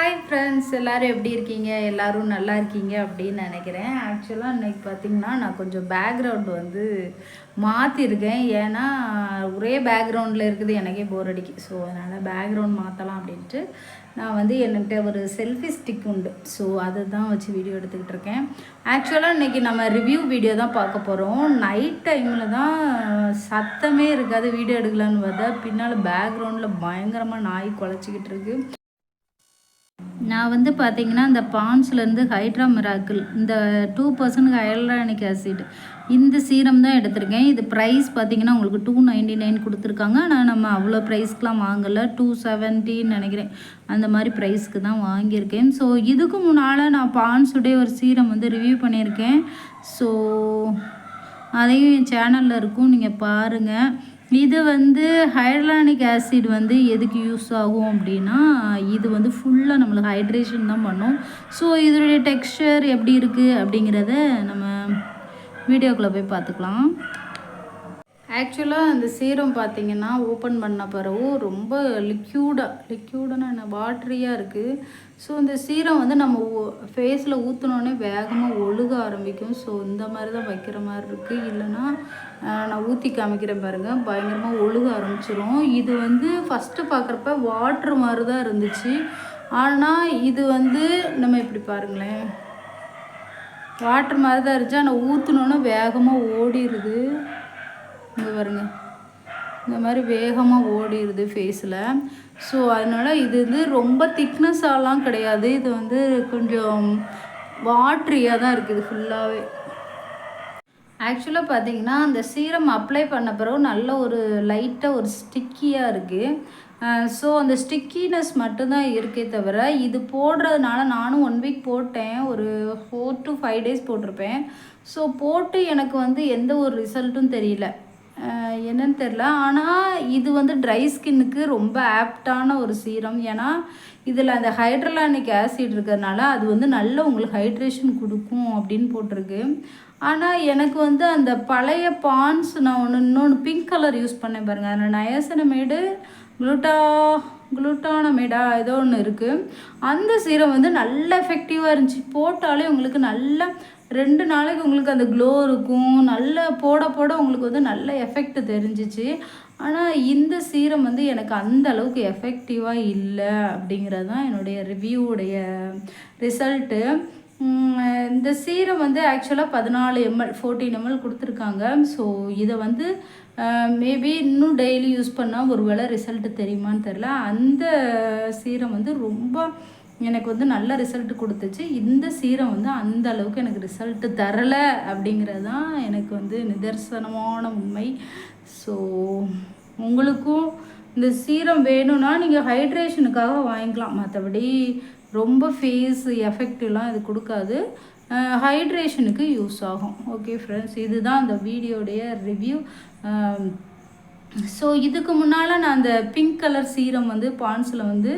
Hi friends, எல்லோரும் எப்படி இருக்கீங்க? எல்லோரும் நல்லா இருக்கீங்க அப்படின்னு நினைக்கிறேன். ஆக்சுவலாக இன்றைக்கி பார்த்திங்கன்னா நான் கொஞ்சம் பேக்ரவுண்ட் வந்து மாற்றிருக்கேன். ஏன்னா ஒரே பேக்ரவுண்டில் இருக்குது, எனக்கே போர் அடிக்கு. ஸோ அதனால் பேக்ரவுண்ட் மாற்றலாம் அப்படின்ட்டு நான் வந்து என்கிட்ட ஒரு செல்ஃபி ஸ்டிக் உண்டு. ஸோ அதை தான் வச்சு வீடியோ எடுத்துக்கிட்டு இருக்கேன். ஆக்சுவலாக இன்றைக்கி நம்ம ரிவ்யூ வீடியோ தான் பார்க்க போகிறோம். நைட் டைமில் தான் சத்தமே இருக்காது, வீடியோ எடுக்கலான்னு பார்த்தா பின்னால் பேக்ரவுண்டில் பயங்கரமாக நாய் குலைச்சிக்கிட்டு இருக்குது. நான் வந்து பார்த்திங்கன்னா இந்த பான்ஸ்லேருந்து ஹைட்ரா மிராக்கிள் இந்த 2% ஹைலரானிக் ஆசிட் இந்த சீரம் தான் எடுத்திருக்கேன். இது ப்ரைஸ் பார்த்திங்கன்னா உங்களுக்கு 299 கொடுத்துருக்காங்க. ஆனால் நம்ம அவ்வளோ ப்ரைஸ்க்கெலாம் வாங்கலை, 270 நினைக்கிறேன், அந்த மாதிரி ப்ரைஸ்க்கு தான் வாங்கியிருக்கேன். ஸோ இதுக்கு முன்னால் நான் பான்ஸுடைய ஒரு சீரம் வந்து ரிவ்யூ பண்ணியிருக்கேன். ஸோ அதையும் என் சேனலில் இருக்கும், நீங்கள் பாருங்கள். இது வந்து ஹைலரானிக் ஆசிட் வந்து எதுக்கு யூஸ் ஆகும் அப்படின்னா, இது வந்து ஃபுல்லாக நம்மளுக்கு ஹைட்ரேஷன் தான் பண்ணும். ஸோ இதனுடைய டெக்ஸ்சர் எப்படி இருக்குது அப்படிங்கிறத நம்ம வீடியோக்குள்ளே போய் பார்த்துக்கலாம். ஆக்சுவலாக அந்த சீரம் பார்த்திங்கன்னா ஓப்பன் பண்ண பிறகு ரொம்ப லிக்யூடான என்ன வாட்டரியாக இருக்குது. ஸோ இந்த சீரம் வந்து நம்ம ஃபேஸில் ஊற்றினோடனே வேகமாக ஒழுக ஆரம்பிக்கும். ஸோ இந்த மாதிரி தான் வைக்கிற மாதிரி இருக்குது. இல்லைன்னா நான் ஊற்றி காமிக்கிறேன் பாருங்கள், பயங்கரமாக ஒழுக ஆரம்பிச்சிடும். இது வந்து ஃபஸ்ட்டு பார்க்குறப்ப வாட்ரு மாதிரி தான் இருந்துச்சு. ஆனால் இது வந்து நம்ம இப்படி பாருங்களேன், வாட்ரு மாதிரி தான் இருந்துச்சு. ஆனால் ஊற்றினோன்னே வேகமாக ஓடிடுது. இங்கே பாருங்க, இந்த மாதிரி வேகமாக ஓடிடுது ஃபேஸில். ஸோ அதனால் இது வந்து ரொம்ப திக்னஸாலாம் கிடையாது. இது வந்து கொஞ்சம் வாட்ரியாக தான் இருக்குது ஃபுல்லாகவே. ஆக்சுவலாக பார்த்தீங்கன்னா அந்த சீரம் அப்ளை பண்ண பிறகு நல்ல ஒரு லைட்டாக ஒரு ஸ்டிக்கியாக இருக்குது. ஸோ அந்த ஸ்டிக்கினஸ் மட்டும்தான் இருக்கே தவிர, இது போடுறதுனால நானும் 1 வீக் போட்டேன், ஒரு 4 to 5 days போட்டிருப்பேன். ஸோ போட்டு எனக்கு வந்து எந்த ஒரு ரிசல்ட்டும் தெரியல, என்னன்னு தெரில. ஆனால் இது வந்து ட்ரை ஸ்கின்னுக்கு ரொம்ப ஆப்டான ஒரு சீரம். ஏன்னா இதில் அந்த ஹைட்ரலானிக் ஆசிட் இருக்கிறதுனால அது வந்து நல்ல உங்களுக்கு ஹைட்ரேஷன் கொடுக்கும் அப்படின்னு போட்டிருக்கு. ஆனால் எனக்கு வந்து அந்த பழைய பான்ஸ் நான் இன்னொன்று பிங்க் கலர் யூஸ் பண்ணேன் பாருங்கள், அதில் நயசனமேடு குளுட்டானமேடா ஏதோ ஒன்று இருக்குது. அந்த சீரம் வந்து நல்ல எஃபெக்டிவாக இருந்துச்சு. போட்டாலே உங்களுக்கு நல்ல 2 நாளைக்கு உங்களுக்கு அந்த க்ளோ இருக்கும். நல்ல போட உங்களுக்கு வந்து நல்ல எஃபெக்ட் தெரிஞ்சிச்சு. ஆனால் இந்த சீரம் வந்து எனக்கு அந்த அளவுக்கு எஃபெக்டிவாக இல்லை அப்படிங்கிறது தான் என்னுடைய ரிவ்யூவுடைய ரிசல்ட்டு. இந்த சீரம் வந்து ஆக்சுவலாக 14 ml 14 ml கொடுத்துருக்காங்க. ஸோ இதை வந்து மேபி இன்னும் டெய்லி யூஸ் பண்ணால் ஒரு வேளை ரிசல்ட்டு தெரியுமான்னு தெரில. அந்த சீரம் வந்து ரொம்ப எனக்கு வந்து நல்ல ரிசல்ட் கொடுத்துச்சு. இந்த சீரம் வந்து அந்த அளவுக்கு எனக்கு ரிசல்ட்டு தரலை அப்படிங்கிறது தான் எனக்கு வந்து நிதர்சனமான உண்மை. ஸோ உங்களுக்கும் இந்த சீரம் வேணும்னா நீங்கள் ஹைட்ரேஷனுக்காக வாங்கிக்கலாம். மற்றபடி ரொம்ப ஃபேஸ் எஃபெக்டிவ்லாம் இது கொடுக்காது, ஹைட்ரேஷனுக்கு யூஸ் ஆகும். ஓகே ஃப்ரெண்ட்ஸ், இதுதான் அந்த வீடியோடைய ரிவ்யூ. ஸோ இதுக்கு முன்னால் நான் அந்த பிங்க் கலர் சீரம் வந்து பான்ஸில் வந்து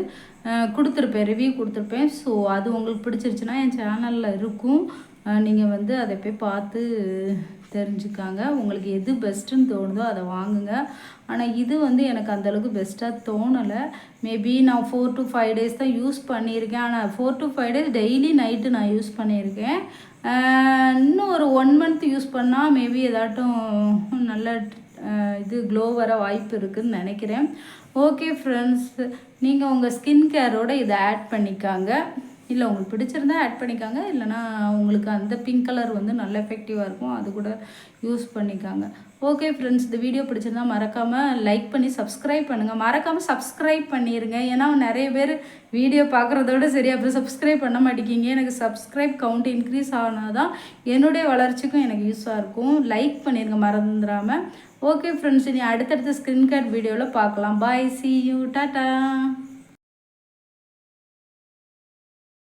கொடுத்துருப்பேன், ரிவ்யூ கொடுத்துருப்பேன். ஸோ அது உங்களுக்கு பிடிச்சிருச்சுன்னா என் சேனலில் இருக்கும், நீங்கள் வந்து அதை போய் பார்த்து தெரிஞ்சுக்காங்க. உங்களுக்கு எது பெஸ்ட்டுன்னு தோணுதோ அதை வாங்குங்க. ஆனால் இது வந்து எனக்கு அந்தளவுக்கு பெஸ்ட்டாக தோணலை. மேபி நான் 4 to 5 days தான் யூஸ் பண்ணியிருக்கேன். ஆனால் 4 to 5 days டெய்லி நைட்டு நான் யூஸ் பண்ணியிருக்கேன். இன்னும் ஒரு 1 month யூஸ் பண்ணால் மேபி ஏதாட்டும் நல்ல இது க்ளோ வர வாய்ப்பு இருக்குதுன்னு நினைக்கிறேன். ஓகே ஃப்ரெண்ட்ஸ், நீங்கள் உங்கள் ஸ்கின் கேரோட இதை ஆட் பண்ணிக்காங்க. இல்லை உங்களுக்கு பிடிச்சிருந்தா ஆட் பண்ணிக்காங்க, இல்லைனா உங்களுக்கு அந்த பிங்க் கலர் வந்து நல்ல எஃபெக்டிவாக இருக்கும், அது கூட யூஸ் பண்ணிக்காங்க. ஓகே ஃப்ரெண்ட்ஸ், இந்த வீடியோ பிடிச்சிருந்தா மறக்காமல் லைக் பண்ணி சப்ஸ்கிரைப் பண்ணுங்கள். மறக்காமல் சப்ஸ்கிரைப் பண்ணிடுங்க. ஏன்னா நிறைய பேர் வீடியோ பார்க்குறதோட சரி அப்புறம் சப்ஸ்கிரைப் பண்ண மாட்டேங்கிங்க. எனக்கு சப்ஸ்கிரைப் கவுண்ட் இன்க்ரீஸ் ஆனால் தான் என்னுடைய வளர்ச்சிக்கும் எனக்கு யூஸாக இருக்கும். லைக் பண்ணிடுங்க மறந்துடாமல். ஓகே ஃப்ரெண்ட்ஸ், இனி அடுத்தடுத்த ஸ்கின் கேர் வீடியோவில் பார்க்கலாம். பாய், see you, டாட்டா.